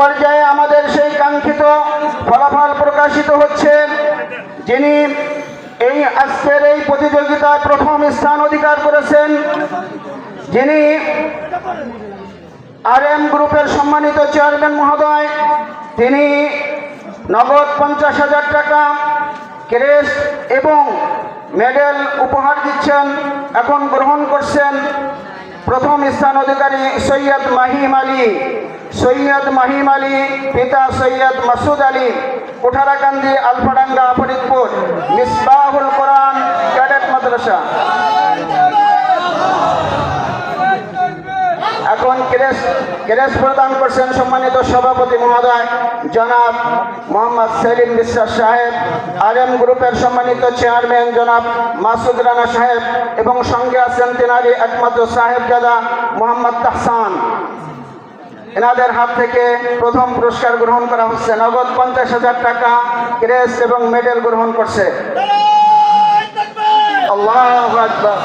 পর্যায়ে আমাদের সেই কাঙ্ক্ষিত ফলাফল প্রকাশিত হচ্ছে। যিনি এই আজকের এই প্রতিযোগিতায় প্রথম স্থান অধিকার করেছেন, যিনি RM গ্রুপের সম্মানিত চেয়ারম্যান মহোদয়, তিনি নগদ 50,000 টাকা ক্রেস্ট এবং মেডেল উপহার দিচ্ছেন, এখন গ্রহণ করছেন। প্রথম স্থান অধিকারী সৈয়দ মাহিম আলী। সৈয়দ মাহিম আলী, পিতা সৈয়দ মাসুদ আলী, কোঠারাকান্দি, আলফাডাঙ্গা, ফরিদপুর, মিসবাহুল কোরআন ক্যাডেট মাদ্রাসা। এখন ক্রেস্ট প্রদান করছেন সম্মানিত সভাপতি মহোদয় জনাব মোহাম্মদ সেলিম বিশ্বাস সাহেব, RM গ্রুপের সম্মানিত চেয়ারম্যান জনাব মাসুদ রানা সাহেব এবং সঙ্গে আছেন তেনারি একমাত্র সাহেবজাদা মোহাম্মদ তাহসান। এনাদের হাত থেকে প্রথম পুরস্কার গ্রহণ করা হচ্ছে। নগদ 50,000 টাকা ক্রেস্ট এবং মেডেল গ্রহণ করছে। আল্লাহু আকবার।